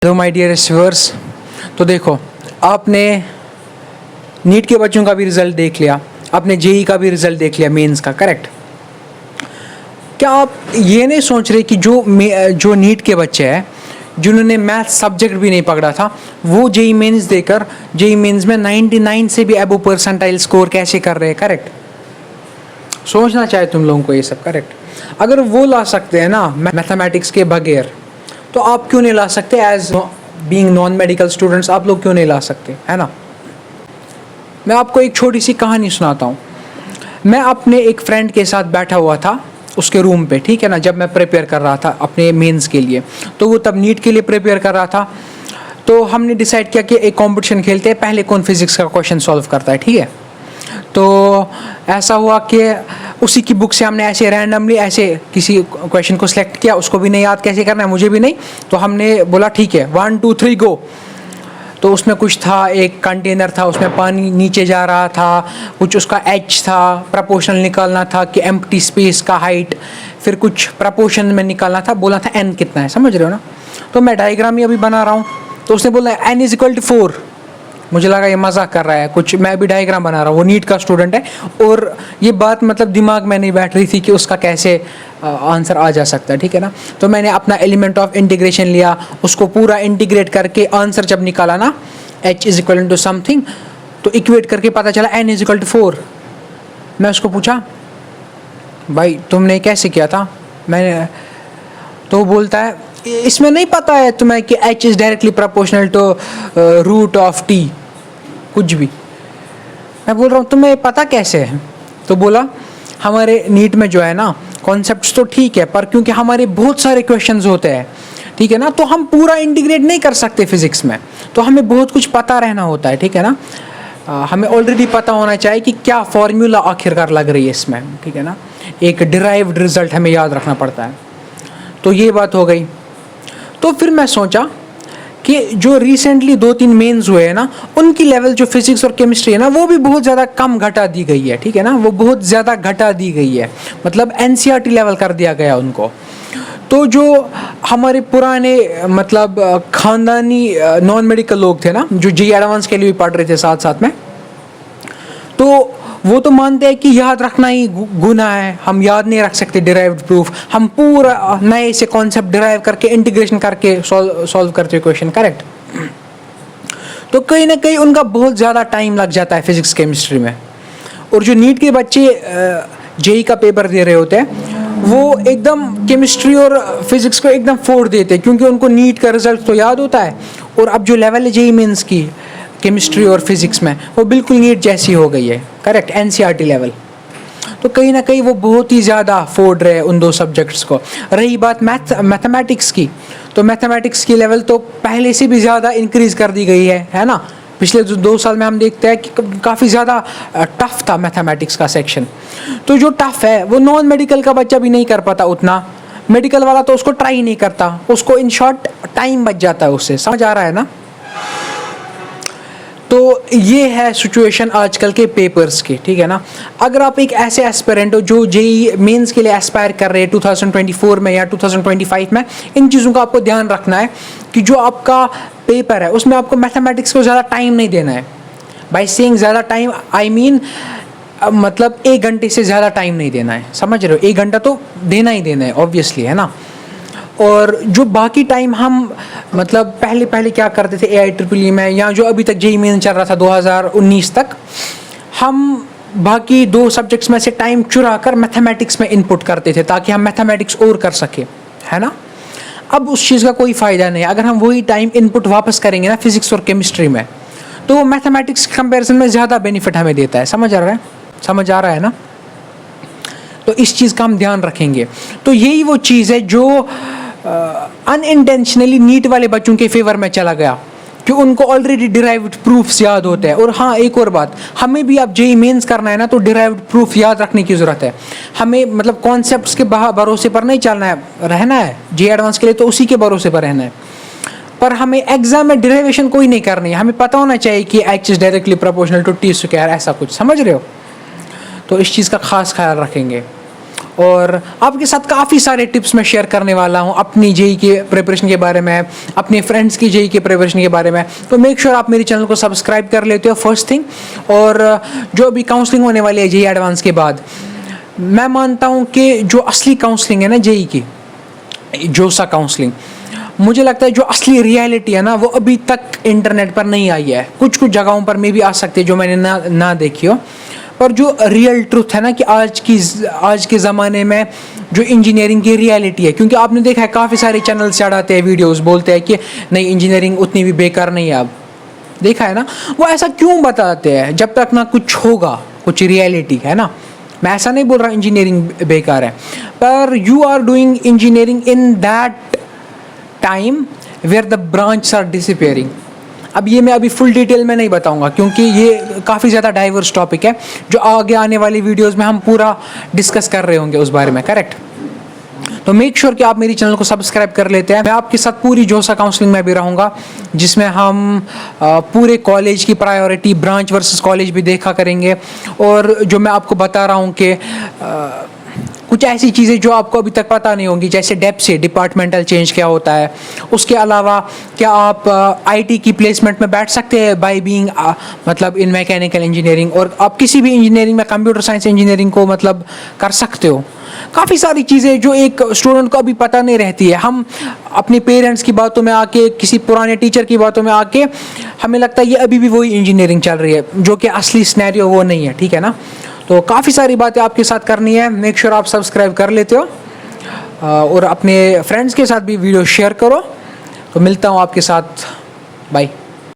Hello my dear viewers. तो देखो, आपने नीट के बच्चों का भी रिज़ल्ट देख लिया, आपने जेई का भी रिज़ल्ट देख लिया, मेंस का, करेक्ट। क्या आप ये नहीं सोच रहे कि जो नीट के बच्चे हैं जिन्होंने मैथ सब्जेक्ट भी नहीं पकड़ा था, वो जेई मेंस देकर जेई मेंस में 99 से भी अबव परसेंटाइल स्कोर कैसे कर रहे हैं, करेक्ट। सोचना चाहिए तुम लोगों को ये सब, करेक्ट। अगर वो ला सकते हैं ना मैथमेटिक्स के बगैर, तो आप क्यों नहीं ला सकते? As being non medical students आप लोग क्यों नहीं ला सकते, है ना। मैं आपको एक छोटी सी कहानी सुनाता हूँ। मैं अपने एक फ्रेंड के साथ बैठा हुआ था उसके रूम पे, ठीक है ना, जब मैं प्रिपेयर कर रहा था अपने मेंस के लिए। तो वो तब नीट के लिए प्रिपेयर कर रहा था। तो हमने डिसाइड किया कि एक कंपटीशन खेलते हैं, पहले कौन फिजिक्स का क्वेश्चन सॉल्व करता है, ठीक है। तो ऐसा हुआ कि उसी की बुक से हमने ऐसे रैंडमली ऐसे किसी क्वेश्चन को सिलेक्ट किया, उसको भी नहीं याद कैसे करना है, मुझे भी नहीं। तो हमने बोला ठीक है 1 2 3 गो। तो उसमें कुछ था, एक कंटेनर था, उसमें पानी नीचे जा रहा था, कुछ उसका एच था, प्रपोर्शनल निकालना था कि एम्प्टी स्पेस का हाइट, फिर कुछ प्रपोर्शन में निकालना था, बोला था एन कितना है, समझ रहे हो ना। तो मैं डायग्राम ही अभी बना रहा हूँ, तो उसने बोला एन इज इक्वल टू 4। मुझे लगा ये मजाक कर रहा है कुछ, मैं भी डायग्राम बना रहा हूँ, वो नीट का स्टूडेंट है, और ये बात मतलब दिमाग में नहीं बैठ रही थी कि उसका कैसे आंसर आ जा सकता है, ठीक है ना। तो मैंने अपना एलिमेंट ऑफ इंटीग्रेशन लिया, उसको पूरा इंटीग्रेट करके आंसर जब निकाला ना, h is equal to something, तो इक्वेट करके पता चला n इज इक्वल टू 4। मैं उसको पूछा भाई तुमने कैसे किया था, मैंने, तो वो बोलता है इसमें नहीं पता है तुम्हें कि h is directly proportional to root of t, कुछ भी। मैं बोल रहा हूँ तुम्हें पता कैसे है? तो बोला हमारे नीट में जो है ना कॉन्सेप्ट्स तो ठीक है, पर क्योंकि हमारे बहुत सारे क्वेश्चंस होते हैं, ठीक है ना, तो हम पूरा इंटीग्रेट नहीं कर सकते फिजिक्स में, तो हमें बहुत कुछ पता रहना होता है, ठीक है ना। हमें ऑलरेडी पता होना चाहिए कि क्या फॉर्मूला आखिरकार लग रही है इसमें, ठीक है ना। एक डिराइव्ड रिजल्ट हमें याद रखना पड़ता है। तो ये बात हो गई। तो फिर मैं सोचा कि जो रिसेंटली 2-3 मेंस हुए हैं ना, उनकी लेवल जो फिजिक्स और केमिस्ट्री है ना, वो भी बहुत ज़्यादा कम घटा दी गई है, ठीक है ना, वो बहुत ज़्यादा घटा दी गई है, मतलब एनसीईआरटी लेवल कर दिया गया उनको। तो जो हमारे पुराने मतलब खानदानी नॉन मेडिकल लोग थे ना, जो जेईई एडवांस के लिए भी पढ़ रहे थे साथ साथ में, तो वो तो मानते हैं कि याद रखना ही गुनाह है, हम याद नहीं रख सकते डिराइव्ड प्रूफ, हम पूरा नए से कॉन्सेप्ट डिराइव करके इंटीग्रेशन करके सॉल्व करते हैं क्वेश्चन, करेक्ट। तो कहीं ना कहीं उनका बहुत ज़्यादा टाइम लग जाता है फिजिक्स केमिस्ट्री में। और जो नीट के बच्चे जेईई का पेपर दे रहे होते हैं, वो एकदम केमिस्ट्री और फिजिक्स को एकदम फोड़ देते हैं, क्योंकि उनको नीट का रिजल्ट तो याद होता है, और अब जो लेवल है जेईई मेंस की केमिस्ट्री और फिजिक्स में, वो बिल्कुल नीट जैसी हो गई है, करेक्ट, एनसीईआरटी लेवल। तो कहीं ना कहीं वो बहुत ही ज़्यादा फोड़ रहे हैं उन दो सब्जेक्ट्स को। रही बात मैथमेटिक्स की, तो मैथमेटिक्स की लेवल तो पहले से भी ज़्यादा इंक्रीज़ कर दी गई है ना। पिछले 2 साल में हम देखते हैं कि काफ़ी ज़्यादा टफ था मैथमेटिक्स का सेक्शन। तो जो टफ है वो नॉन मेडिकल का बच्चा भी नहीं कर पाता उतना, मेडिकल वाला तो उसको ट्राई नहीं करता, उसको इन शॉर्ट टाइम बच जाता है उससे, समझ आ रहा है ना। तो ये है सिचुएशन आजकल के पेपर्स की, ठीक है ना। अगर आप एक ऐसे एस्पिरेंट हो जो जेईई मेंस के लिए एस्पायर कर रहे हैं 2024 में या 2025 में, इन चीज़ों का आपको ध्यान रखना है कि जो आपका पेपर है उसमें आपको मैथमेटिक्स को ज़्यादा टाइम नहीं देना है। बाय सेइंग ज़्यादा टाइम आई मीन मतलब 1 घंटे से ज़्यादा टाइम नहीं देना है, समझ रहे हो। 1 घंटा तो देना ही देना है ऑब्वियसली, है ना। और जो बाकी टाइम हम मतलब पहले क्या करते थे AIEEE में, या जो अभी तक जेईई मेन चल रहा था 2019 तक, हम बाकी 2 सब्जेक्ट्स में से टाइम चुरा कर मैथमेटिक्स में इनपुट करते थे ताकि हम मैथमेटिक्स और कर सके, है ना। अब उस चीज़ का कोई फ़ायदा नहीं। अगर हम वही टाइम इनपुट वापस करेंगे ना फिजिक्स और केमिस्ट्री में, तो मैथमेटिक्स कंपेरिजन में ज़्यादा बेनिफिट हमें देता है, समझ आ रहा है ना। तो इस चीज़ का हम ध्यान रखेंगे। तो यही वो चीज़ है जो अनइंटेंशनली नीट वाले बच्चों के फेवर में चला गया, कि उनको ऑलरेडी डिराइव्ड प्रूफ्स याद होते हैं। और हाँ, एक और बात, हमें भी अब जेईई मेंस करना है ना, तो डिराइव्ड प्रूफ याद रखने की ज़रूरत है। हमें मतलब कॉन्सेप्ट्स के भरोसे पर नहीं चलना है, रहना है जेईई एडवांस के लिए तो उसी के भरोसे पर रहना है, पर हमें एग्जाम में डेरिवेशन कोई नहीं करनी है। हमें पता होना चाहिए कि h is directly proportional to t square, ऐसा कुछ, समझ रहे हो। तो इस चीज़ का खास ख्याल रखेंगे। और आपके साथ काफ़ी सारे टिप्स मैं शेयर करने वाला हूँ अपनी जेई के प्रिपरेशन के बारे में, अपने फ्रेंड्स की जेई के प्रिपरेशन के बारे में। तो मेक श्योर आप मेरे चैनल को सब्सक्राइब कर लेते हो फर्स्ट थिंग। और जो अभी काउंसलिंग होने वाली है जेई एडवांस के बाद, मैं मानता हूँ कि जो असली काउंसलिंग है ना जेई की, जोसा काउंसलिंग, मुझे लगता है जो असली रियलिटी है ना वो अभी तक इंटरनेट पर नहीं आई है। कुछ कुछ जगहों पर मे भी आ सकती है जो मैंने ना देखी हो, पर जो रियल ट्रुथ है ना कि आज के ज़माने में जो इंजीनियरिंग की रियलिटी है, क्योंकि आपने देखा है काफ़ी सारे चैनल चढ़ाते हैं वीडियोस, बोलते हैं कि नहीं इंजीनियरिंग उतनी भी बेकार नहीं है। अब देखा है ना, वो ऐसा क्यों बताते हैं जब तक ना कुछ होगा, कुछ रियलिटी है ना। मैं ऐसा नहीं बोल रहा इंजीनियरिंग बेकार है, पर you are doing engineering in that time where the branch are disappearing. अब ये मैं अभी फुल डिटेल में नहीं बताऊंगा क्योंकि ये काफ़ी ज़्यादा डाइवर्स टॉपिक है जो आगे आने वाली वीडियोस में हम पूरा डिस्कस कर रहे होंगे उस बारे में, करेक्ट। तो मेक श्योर कि आप मेरी चैनल को सब्सक्राइब कर लेते हैं। मैं आपके साथ पूरी जोसा काउंसलिंग में भी रहूँगा, जिसमें हम पूरे कॉलेज की प्रायोरिटी, ब्रांच वर्सेस कॉलेज भी देखा करेंगे। और जो मैं आपको बता रहा हूँ कि कुछ ऐसी चीज़ें जो आपको अभी तक पता नहीं होंगी, जैसे डेप्थ से डिपार्टमेंटल चेंज क्या होता है। उसके अलावा क्या आप आईटी की प्लेसमेंट में बैठ सकते हैं बाय बीइंग मतलब इन मैकेनिकल इंजीनियरिंग, और आप किसी भी इंजीनियरिंग में कंप्यूटर साइंस इंजीनियरिंग को मतलब कर सकते हो। काफ़ी सारी चीज़ें जो एक स्टूडेंट को अभी पता नहीं रहती है। हम अपने पेरेंट्स की बातों में आके, किसी पुराने टीचर की बातों में आके हमें लगता है ये अभी भी वही इंजीनियरिंग चल रही है, जो कि असली सिनेरियो वो नहीं है, ठीक है ना। तो काफ़ी सारी बातें आपके साथ करनी है। मेक श्योर आप सब्सक्राइब कर लेते हो और अपने फ्रेंड्स के साथ भी वीडियो शेयर करो। तो मिलता हूँ आपके साथ, बाय।